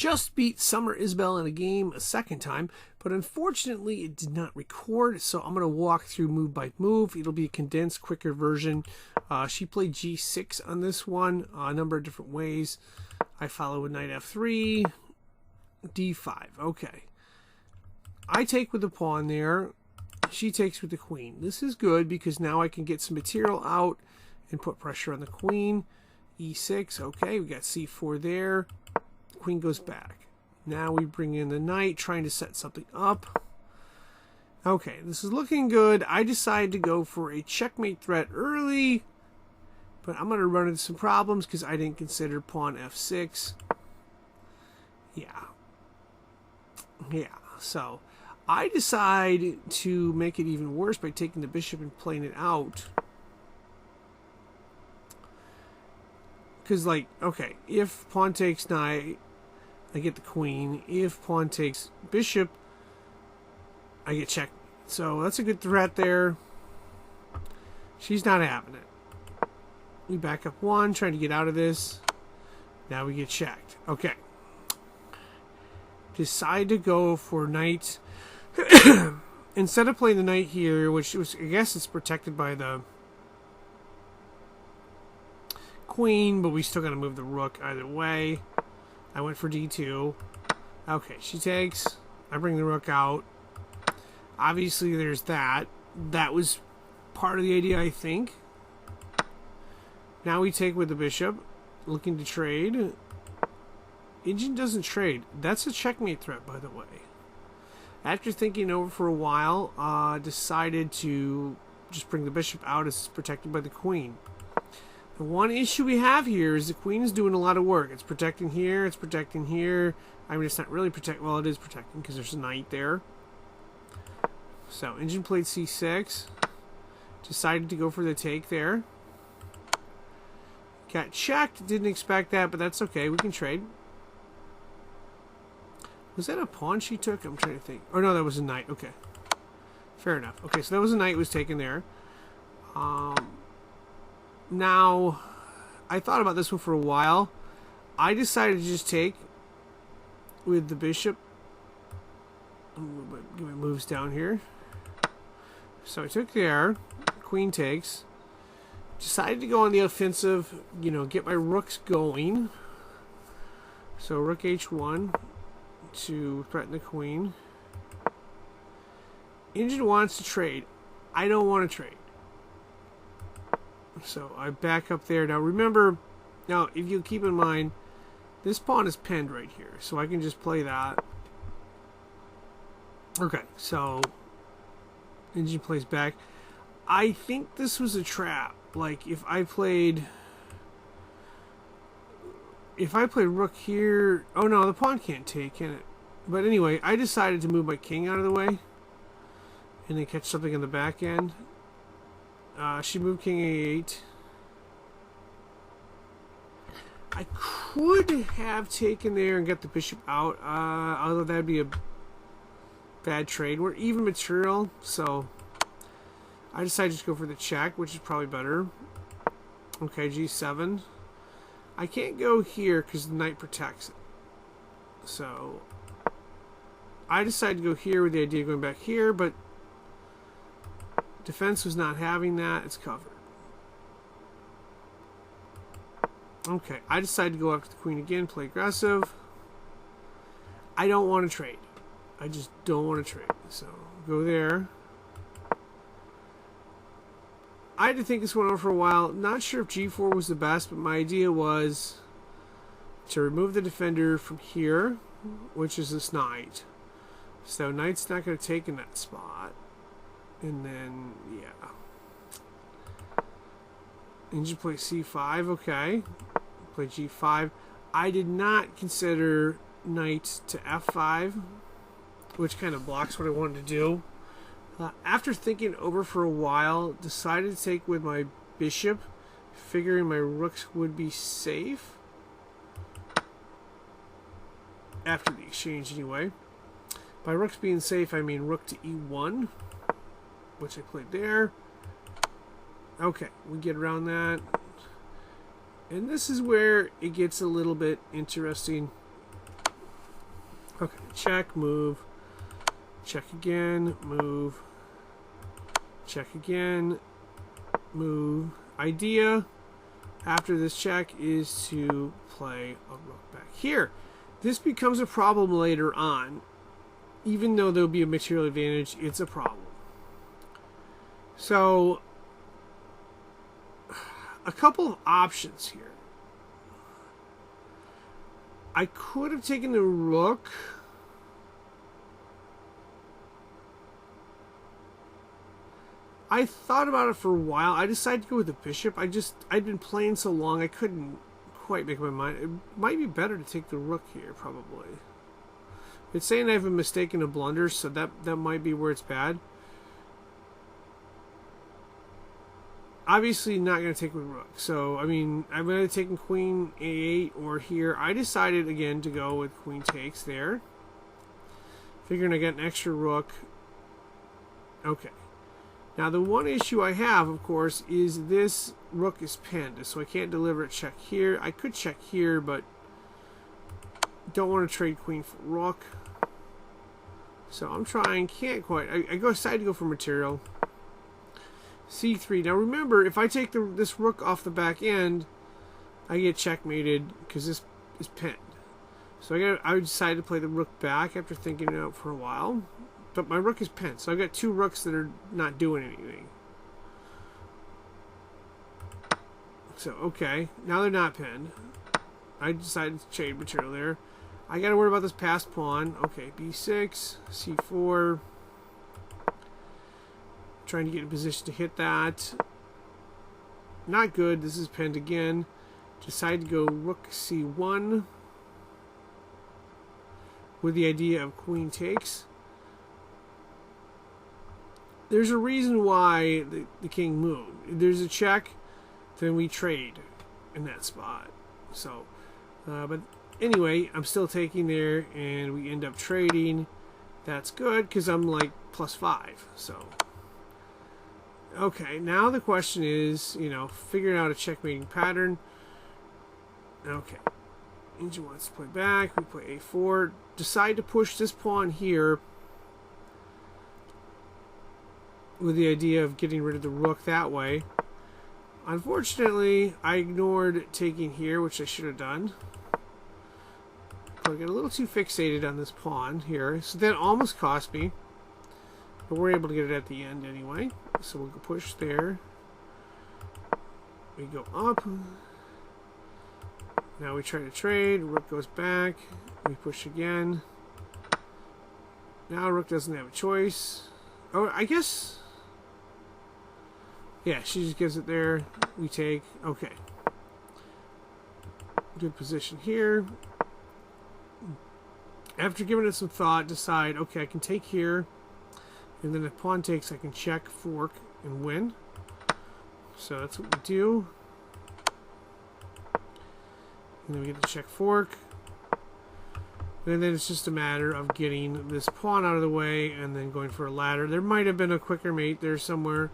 just beat Summer Isabel in a game a second time, but unfortunately it did not record, so I'm going to walk through move by move. It'll be a condensed, quicker version. She played G6 on this one a number of different ways. I follow with knight F3, D5. Okay. I take with the pawn there. She takes with the queen. This is good because now I can get some material out and put pressure on the queen. E6. Okay, we got C4 there. Queen goes back. Now we bring in the knight, trying to set something up. Okay, this is looking good. I decided to go for a checkmate threat early, but I'm going to run into some problems because I didn't consider pawn F6. Yeah. So I decide to make it even worse by taking the bishop and playing it out. Because, like, okay, if pawn takes knight, I get the queen. If pawn takes bishop, I get checkmate. So that's a good threat there. She's not having it. We back up one, trying to get out of this. Now we get checked. Okay. Decide to go for knight. Instead of playing the knight here, which was, I guess it's protected by the queen, but we still got to move the rook either way. I went for D2. Okay, she takes. I bring the rook out. Obviously, there's that. That was part of the idea, I think. Now we take with the bishop, looking to trade. Engine doesn't trade. That's a checkmate threat, by the way. After thinking over for a while, decided to just bring the bishop out as it's protected by the queen. The one issue we have here is the queen is doing a lot of work. It's protecting here, it's protecting here. I mean, it's not really protecting. Well, it is protecting because there's a knight there. So, engine played C6. Decided to go for the take there. Got checked. Didn't expect that, but that's okay. We can trade. Was that a pawn she took? I'm trying to think. Oh, no, that was a knight. Okay. Fair enough. Okay, so that was a knight was taken there. Now, I thought about this one for a while. I decided to just take with the bishop. Give my moves down here. So I took there. Queen takes. Decided to go on the offensive, you know, get my rooks going. So rook H1 to threaten the queen. Engine wants to trade. I don't want to trade. So I back up there. Now remember, now if you keep in mind, this pawn is pinned right here. So I can just play that. Okay, so engine plays back. I think this was a trap. Like if I played rook here, oh no, the pawn can't take, can it? But anyway, I decided to move my king out of the way and then catch something in the back end. She moved king A8. I could have taken there and got the bishop out, although that'd be a bad trade. We're even material, so I decided to just go for the check, which is probably better. Okay, G7. I can't go here because the knight protects it. So I decided to go here with the idea of going back here, but defense was not having that. It's covered. Okay, I decided to go after the queen again, play aggressive. I don't want to trade. I just don't want to trade. So go there. I had to think this one over for a while. Not sure if G4 was the best, but my idea was to remove the defender from here, which is this knight. So knight's not going to take in that spot. And then, yeah. Engine play C5, okay. Play G5. I did not consider knight to F5, which kind of blocks what I wanted to do. After thinking over for a while, decided to take with my bishop, figuring my rooks would be safe. After the exchange, anyway. By rooks being safe, I mean rook to E1, which I played there. Okay, we get around that. And this is where it gets a little bit interesting. Okay, check, move, check again, move, check again, move. Idea after this check is to play a rook back here. This becomes a problem later on. Even though there'll be a material advantage, it's a problem. So, a couple of options here. I could have taken the rook. I thought about it for a while. I decided to go with the bishop. I'd been playing so long I couldn't quite make my mind. It might be better to take the rook here, probably. It's saying I have a mistake and a blunder, so that might be where it's bad. Obviously not going to take with rook. So, I mean, I'm going to take queen a8 or here. I decided, again, to go with queen takes there. Figuring I got an extra rook. Okay. Now, the one issue I have, of course, is this rook is pinned. So I can't deliver a check here. I could check here, but don't want to trade queen for rook. So I'm trying, can't quite. I decide to go for material. c3. Now remember, if I take this rook off the back end, I get checkmated because this is pinned. So I decided to play the rook back after thinking it out for a while. But my rook is pinned, so I've got two rooks that are not doing anything. So, okay, now they're not pinned. I decided to trade material there. I got to worry about this passed pawn. Okay, b6, c4. Trying to get in position to hit that. Not good. This is pinned again. Decide to go rook c1 with the idea of queen takes. There's a reason why the king moved. There's a check, then we trade in that spot. So, but anyway, I'm still taking there, and we end up trading. That's good, because I'm like +5. So, okay, now the question is, figuring out a checkmating pattern. Okay, Angel wants to play back. We play a4. Decide to push this pawn here with the idea of getting rid of the rook that way. Unfortunately, I ignored taking here, which I should have done. But I got a little too fixated on this pawn here, so that almost cost me. But we're able to get it at the end anyway. So we'll go push there. We go up. Now we try to trade. Rook goes back. We push again. Now Rook doesn't have a choice. Oh, I guess... yeah, she just gives it there. We take. Okay. Good position here. After giving it some thought, decide, okay, I can take here. And then if pawn takes, I can check, fork, and win. So that's what we do. And then we get the check, fork. And then it's just a matter of getting this pawn out of the way and then going for a ladder. There might have been a quicker mate there somewhere.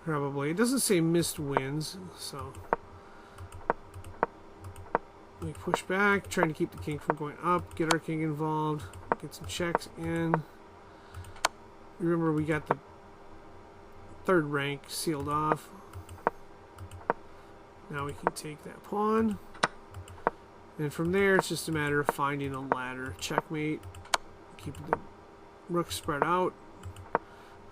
Probably. It doesn't say missed wins, so we push back, trying to keep the king from going up, get our king involved, get some checks in. Remember, we got the third rank sealed off. Now we can take that pawn. And from there, it's just a matter of finding a ladder. Checkmate, keeping the rook spread out,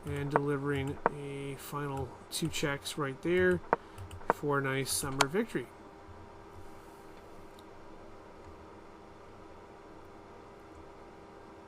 and delivering a final 2 checks right there for a nice summer victory.